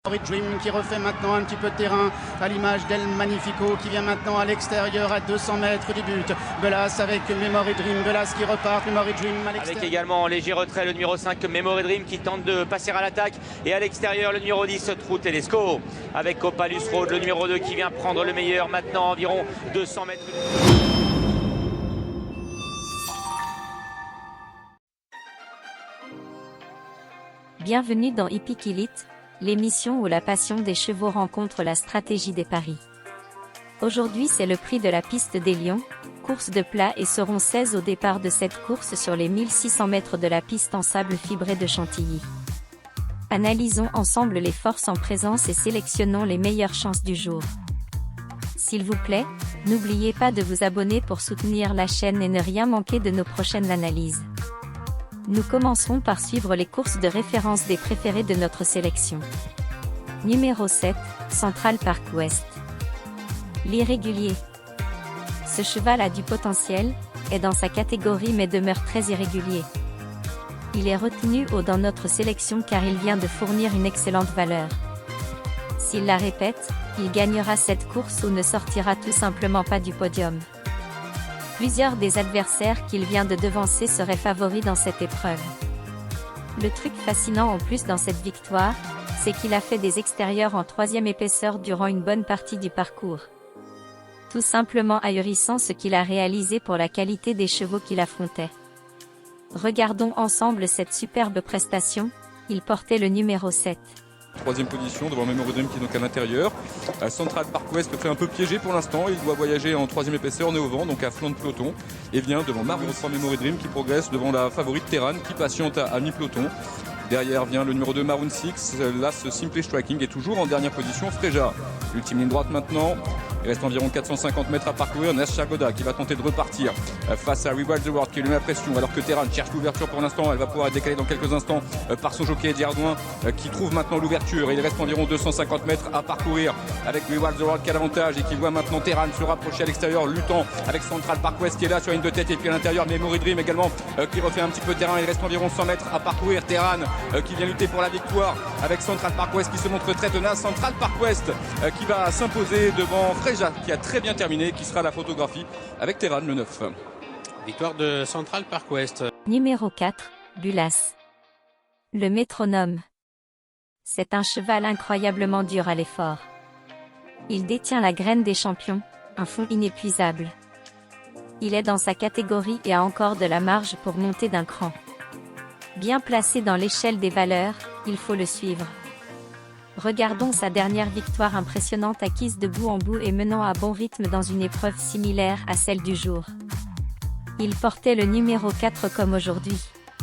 Dream qui refait maintenant un petit peu de terrain à l'image d'El Magnifico qui vient maintenant à l'extérieur à 200 mètres du but. Belas avec Memory Dream, Belas qui repart, Memory Dream à l'extérieur. Avec également en léger retrait le numéro 5 Memory Dream qui tente de passer à l'attaque. Et à l'extérieur le numéro 10 True Telesco. Avec Opalus Road, le numéro 2 qui vient prendre le meilleur maintenant environ 200 mètres. Bienvenue dans Hippique Elite, l'émission où la passion des chevaux rencontre la stratégie des paris. Aujourd'hui c'est le prix de la piste des Lions, course de plat et seront 16 au départ de cette course sur les 1600 mètres de la piste en sable fibré de Chantilly. Analysons ensemble les forces en présence et sélectionnons les meilleures chances du jour. S'il vous plaît, n'oubliez pas de vous abonner pour soutenir la chaîne et ne rien manquer de nos prochaines analyses. Nous commencerons par suivre les courses de référence des préférés de notre sélection. Numéro 7, Central Park West. L'irrégulier. Ce cheval a du potentiel, est dans sa catégorie mais demeure très irrégulier. Il est retenu haut dans notre sélection car il vient de fournir une excellente valeur. S'il la répète, il gagnera cette course ou ne sortira tout simplement pas du podium. Plusieurs des adversaires qu'il vient de devancer seraient favoris dans cette épreuve. Le truc fascinant en plus dans cette victoire, c'est qu'il a fait des extérieurs en 3e épaisseur durant une bonne partie du parcours. Tout simplement ahurissant ce qu'il a réalisé pour la qualité des chevaux qu'il affrontait. Regardons ensemble cette superbe prestation, il portait le numéro 7. Troisième position devant Memory Dream qui est donc à l'intérieur. Central Park West le fait un peu piégé pour l'instant. Il doit voyager en 3e épaisseur, nez au vent, donc à flanc de peloton. Et vient devant Maroon 3 Memory Dream qui progresse devant la favorite Terran qui patiente à mi-peloton. Derrière vient le numéro 2 Maroon 6. Là, ce Simply Striking est toujours en dernière position. Freja, ultime ligne droite maintenant. Il reste environ 450 mètres à parcourir. Nasha Goda qui va tenter de repartir face à Rewild the World qui lui met la pression alors que Terran cherche l'ouverture pour l'instant. Elle va pouvoir être décalée dans quelques instants par son jockey Eddie Ardouin qui trouve maintenant l'ouverture. Il reste environ 250 mètres à parcourir avec Rewild the World qui a l'avantage et qui voit maintenant Terran se rapprocher à l'extérieur, luttant avec Central Park West qui est là sur une de tête et puis à l'intérieur Memory Dream également qui refait un petit peu de terrain. Il reste environ 100 mètres à parcourir. Terran qui vient lutter pour la victoire avec Central Park West qui se montre très tenace. Central Park West qui va s'imposer devant Freja qui a très bien terminé, qui sera la photographie avec Terran le 9. Victoire de Central Park West. Numéro 4, Bulas. Le métronome. C'est un cheval incroyablement dur à l'effort. Il détient la graine des champions, un fond inépuisable. Il est dans sa catégorie et a encore de la marge pour monter d'un cran. Bien placé dans l'échelle des valeurs, il faut le suivre. Regardons sa dernière victoire impressionnante acquise de bout en bout et menant à bon rythme dans une épreuve similaire à celle du jour. Il portait le numéro 4 comme aujourd'hui.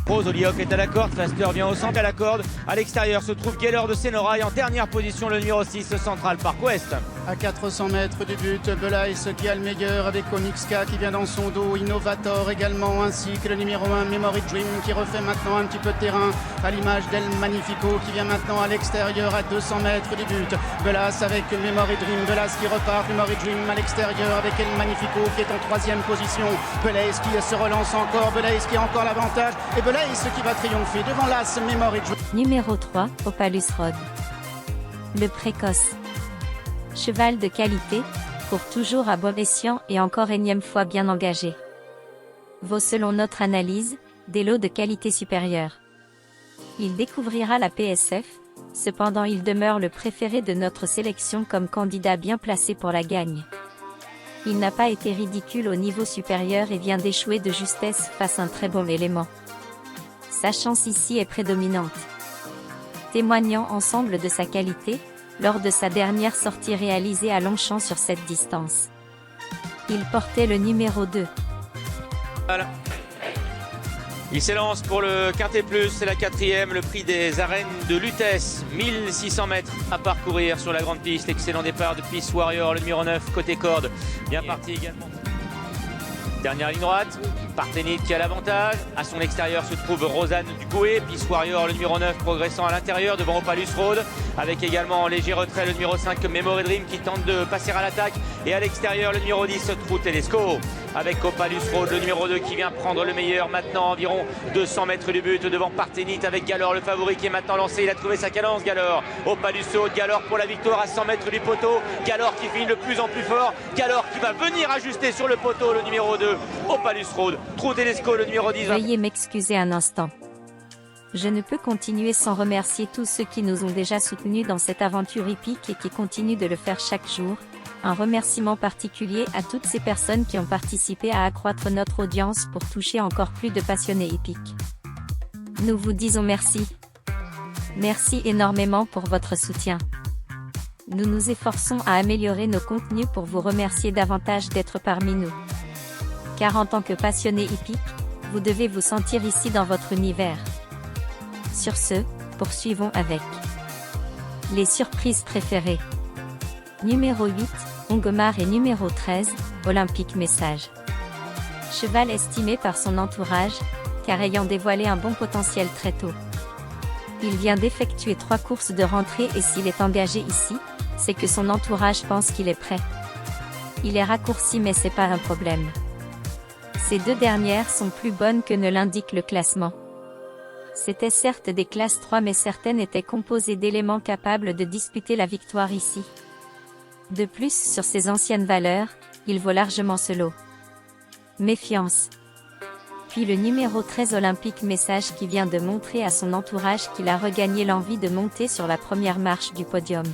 Rose Olioc est à la corde, Faster vient au centre à la corde. À l'extérieur se trouve Geller de Senora et en dernière position le numéro 6 Central Park West. À 400 mètres du but, Belais qui a le meilleur avec Onyxka qui vient dans son dos, Innovator également, ainsi que le numéro 1 Memory Dream qui refait maintenant un petit peu de terrain à l'image d'El Magnifico qui vient maintenant à l'extérieur à 200 mètres du but. Belas avec Memory Dream, Belas qui repart, Memory Dream à l'extérieur avec El Magnifico qui est en 3e position. Belais qui se relance encore, Belais qui a encore l'avantage et Belais qui va triompher devant l'As Memory Dream. Numéro 3, Opalus Road. Le précoce. Cheval de qualité, court toujours à bon escient et encore énième fois bien engagé. Vaut selon notre analyse, des lots de qualité supérieure. Il découvrira la PSF, cependant il demeure le préféré de notre sélection comme candidat bien placé pour la gagne. Il n'a pas été ridicule au niveau supérieur et vient d'échouer de justesse face à un très bon élément. Sa chance ici est prédominante. Témoignant ensemble de sa qualité, lors de sa dernière sortie réalisée à Longchamp sur cette distance. Il portait le numéro 2. Voilà. Il s'élance pour le Quintet Plus, c'est la 4e, le prix des arènes de Lutèce, 1600 mètres à parcourir sur la grande piste. Excellent départ de Peace Warrior, le numéro 9, côté corde, bien parti également. Dernière ligne droite, Partenit qui a l'avantage. À son extérieur se trouve Rosanne Dugoué. Peace Warrior, le numéro 9, progressant à l'intérieur devant Opalus Road. Avec également en léger retrait le numéro 5, Memory Dream qui tente de passer à l'attaque. Et à l'extérieur, le numéro 10, True Telesco. avec Opalus Road, le numéro 2 qui vient prendre le meilleur maintenant, environ 200 mètres du but devant Partenit avec Galore, le favori qui est maintenant lancé. Il a trouvé sa cadence, Galore. Opalus Road, Galore pour la victoire à 100 mètres du poteau. Galore qui finit de plus en plus fort. Galore qui va venir ajuster sur le poteau, le numéro 2. Opalus Road. Trou Tedesco, le numéro 10. Veuillez m'excuser un instant. Je ne peux continuer sans remercier tous ceux qui nous ont déjà soutenus dans cette aventure hippique et qui continuent de le faire chaque jour. Un remerciement particulier à toutes ces personnes qui ont participé à accroître notre audience pour toucher encore plus de passionnés hippiques. Nous vous disons merci. Merci énormément pour votre soutien. Nous nous efforçons à améliorer nos contenus pour vous remercier davantage d'être parmi nous. Car en tant que passionné hippique, vous devez vous sentir ici dans votre univers. Sur ce, poursuivons avec les surprises préférées. Numéro 8, Ongomar et numéro 13, Olympique Message. Cheval estimé par son entourage, car ayant dévoilé un bon potentiel très tôt. Il vient d'effectuer 3 courses de rentrée et s'il est engagé ici, c'est que son entourage pense qu'il est prêt. Il est raccourci mais c'est pas un problème. Ces 2 dernières sont plus bonnes que ne l'indique le classement. C'étaient certes des classes 3 mais certaines étaient composées d'éléments capables de disputer la victoire ici. De plus, sur ses anciennes valeurs, il vaut largement ce lot. Méfiance. Puis le numéro 13 Olympique Message qui vient de montrer à son entourage qu'il a regagné l'envie de monter sur la première marche du podium.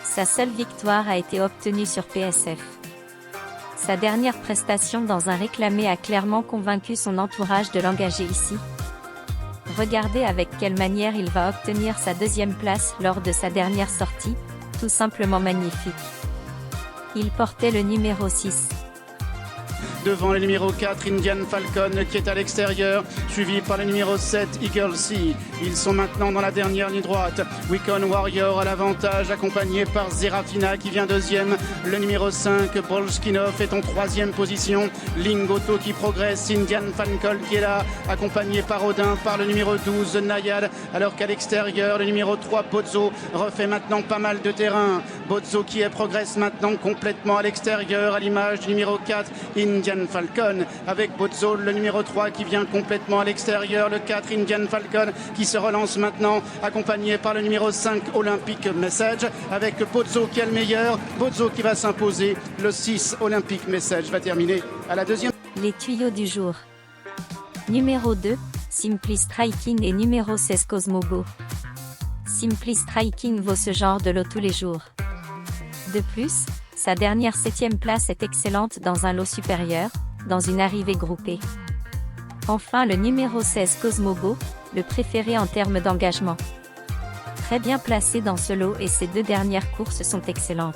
Sa seule victoire a été obtenue sur PSF. Sa dernière prestation dans un réclamé a clairement convaincu son entourage de l'engager ici. Regardez avec quelle manière il va obtenir sa 2e place lors de sa dernière sortie, tout simplement magnifique. Il portait le numéro 6. Devant le numéro 4, Indian Falcon qui est à l'extérieur, suivi par le numéro 7, Eagle Sea. Ils sont maintenant dans la dernière ligne droite. Wicon Warrior à l'avantage, accompagné par Zerafina qui vient 2e. Le numéro 5, Bolskinov est en 3e position. Lingoto qui progresse, Indian Falcon qui est là, accompagné par Odin, par le numéro 12, Nayad. Alors qu'à l'extérieur, le numéro 3, Bozo, refait maintenant pas mal de terrain. Bozo qui progresse maintenant complètement à l'extérieur, à l'image du numéro 4, Indian Falcon, avec Bozo, le numéro 3 qui vient complètement à l'extérieur, le 4 Indian Falcon qui se relance maintenant, accompagné par le numéro 5 Olympique Message, avec Bozo qui est le meilleur, Bozo qui va s'imposer, le 6 Olympique Message va terminer à la 2e. Les tuyaux du jour. Numéro 2, Simply Striking et numéro 16 Cosmobo. Simply Striking vaut ce genre de lot tous les jours. De plus, sa dernière 7e place est excellente dans un lot supérieur, dans une arrivée groupée. Enfin le numéro 16 Cosmobo, le préféré en termes d'engagement. Très bien placé dans ce lot et ses 2 dernières courses sont excellentes.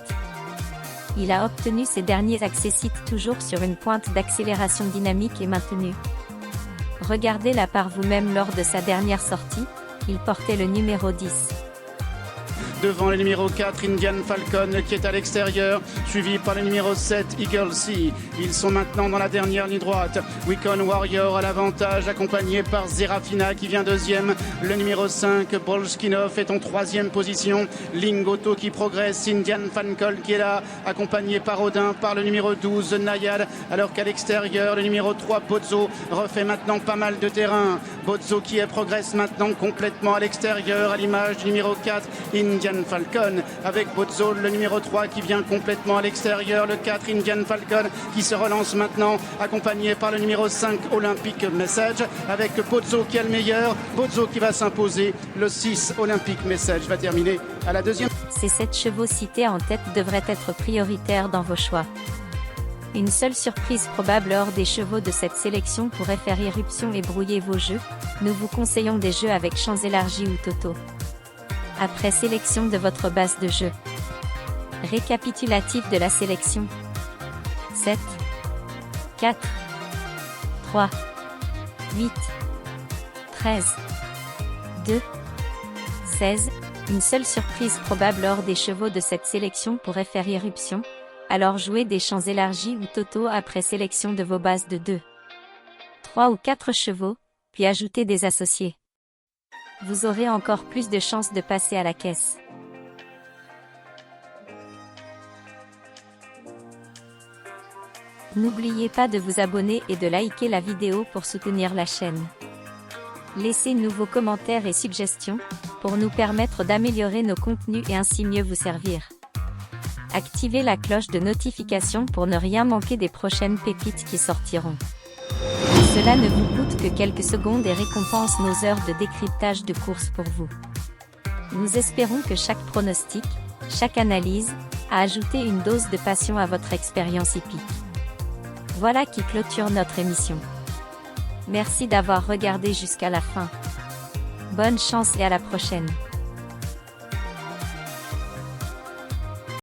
Il a obtenu ses derniers accessites toujours sur une pointe d'accélération dynamique et maintenue. Regardez-la par vous-même lors de sa dernière sortie, il portait le numéro 10. Devant le numéro 4, Indian Falcon qui est à l'extérieur, suivi par le numéro 7, Eagle Sea. Ils sont maintenant dans la dernière ligne droite. Wicon Warrior à l'avantage, accompagné par Zerafina qui vient 2e. Le numéro 5, Bolskinov est en 3e position. Lingoto qui progresse, Indian Falcon qui est là, accompagné par Odin, par le numéro 12, Nayad. Alors qu'à l'extérieur, le numéro 3, Bozo, refait maintenant pas mal de terrain. Bozo qui progresse maintenant complètement à l'extérieur, à l'image du numéro 4, Indian Falcon, avec Bozo, le numéro 3 qui vient complètement à l'extérieur, le 4 Indian Falcon qui se relance maintenant, accompagné par le numéro 5 Olympique Message, avec Bozo qui est le meilleur, Bozo qui va s'imposer, le 6 Olympique Message va terminer à la 2e. Ces 7 chevaux cités en tête devraient être prioritaires dans vos choix. Une seule surprise probable hors des chevaux de cette sélection pourrait faire irruption et brouiller vos jeux. Nous vous conseillons des jeux avec champs élargis ou Toto. Après sélection de votre base de jeu. Récapitulatif de la sélection. 7, 4, 3, 8, 13, 2, 16. Une seule surprise probable hors des chevaux de cette sélection pourrait faire irruption. Alors jouez des champs élargis ou Toto après sélection de vos bases de 2, 3 ou 4 chevaux, puis ajoutez des associés. Vous aurez encore plus de chances de passer à la caisse. N'oubliez pas de vous abonner et de liker la vidéo pour soutenir la chaîne. Laissez-nous vos commentaires et suggestions, pour nous permettre d'améliorer nos contenus et ainsi mieux vous servir. Activez la cloche de notification pour ne rien manquer des prochaines pépites qui sortiront. Cela ne vous coûte que quelques secondes et récompense nos heures de décryptage de course pour vous. Nous espérons que chaque pronostic, chaque analyse, a ajouté une dose de passion à votre expérience hippique. Voilà qui clôture notre émission. Merci d'avoir regardé jusqu'à la fin. Bonne chance et à la prochaine.